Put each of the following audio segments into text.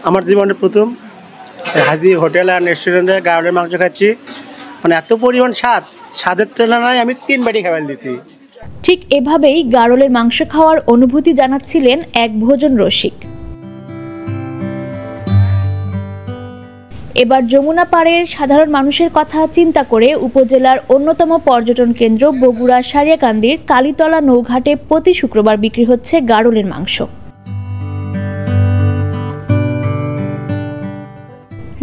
আমার জীবনের প্রথম হাজি হোটেল অ্যান্ড রেস্টুরেন্টে গাড়লের মাংস খাচ্ছি। মানে এত পরিমাণ স্বাদের তুলনায় আমি 3 বাটি খাবার দিচ্ছি। ঠিক এভাবেই গাড়লের মাংস খাওয়ার অনুভূতি জানাচ্ছিলেন এক ভোজন রসিক। এবার যমুনা পাড়ের সাধারণ মানুষের কথা চিন্তা করে উপজেলার অন্যতম পর্যটন কেন্দ্র বগুড়া সারিয়াকান্দির কালীতলা নৌঘাটে প্রতি শুক্রবার বিক্রি হচ্ছে গাড়লের মাংস।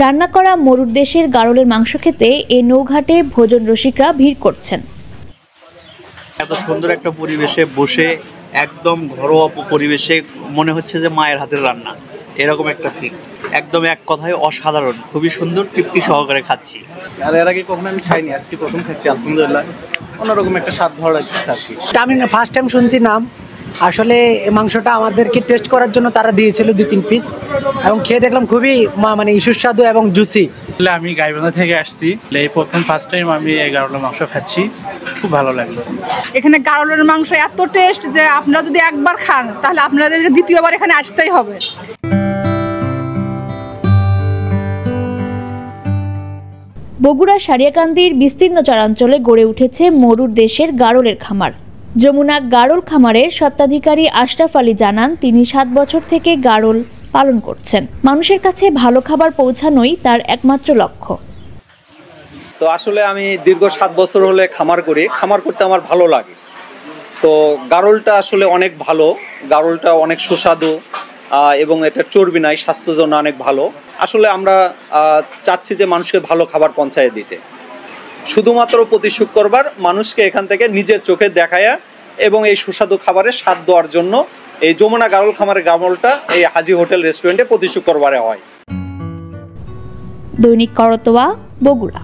রান্না করা মরুর দেশের গাড়লের মাংস খেতে এই নৌঘাটে ভোজন রসিকরা ভিড় করছেন। এত সুন্দর একটা পরিবেশে বসে একদম ঘরোয়া পরিবেশে মনে হচ্ছে যে মায়ের হাতের রান্না, এরকম একটা ফিল। একদম এক কথায় অসাধারণ, খুবই সুন্দর, তৃপ্তি সহকারে খাচ্ছি। আর এর আগে কখনো আমি খাইনি, আজকে প্রথম খাচ্ছি। আলহামদুলিল্লাহ, অন্যরকম একটা স্বাদ ভালো লাগছে আর কি। আমি ফার্স্ট টাইম শুনছি নাম। আসলে মাংসটা আমাদেরকে টেস্ট করার জন্য তারা দিয়েছিল 2-3 পিস, এবং খেয়ে দেখলাম খুবই মানে সুস্বাদু এবং জুসি। আমি গাইবান্ধা থেকে আসছি, এই প্রথম ফার্স্ট টাইম আমি এই গাড়লের মাংস খাচ্ছি, খুব ভালো লাগলো। এখানে গাড়লের মাংস এত টেস্ট যে আপনারা যদি একবার খান তাহলে আপনাদেরকে দ্বিতীয়বার এখানে আসতেই হবে। বগুড়া সারিয়াকান্দির বিস্তীর্ণ চরাঞ্চলে গড়ে উঠেছে মরুর দেশের গাড়লের খামার। যমুনা গাড়ল খামারের স্বত্বাধিকারী আশরাফ আলী জানান, তিনি 7 বছর থেকে গাড়ল পালন করছেন। মানুষের কাছে ভালো খাবার পৌঁছানোই তার একমাত্র লক্ষ্য। তো আসলে আমি দীর্ঘ 7 বছর হলে খামার করি। খামার করতে আমার ভালো লাগে। তো গাড়লটা আসলে অনেক ভালো, গাড়লটা অনেক সুস্বাদু এবং এটা চর্বি নাই, স্বাস্থ্যের জন্য অনেক ভালো। আসলে আমরা চাচ্ছি যে মানুষকে ভালো খাবার পৌঁছায় দিতে। শুধুমাত্র প্রতি শুক্রবার মানুষকে এখান থেকে নিজের চোখে দেখায়া এবং এই সুস্বাদু খাবারের স্বাদ দেওয়ার জন্য এই যমুনা গাড়ল খামারের গাড়লটা এই হাজি হোটেল রেস্টুরেন্টে প্রতি শুক্রবারে হয়। দৈনিক করতোয়া, বগুড়া।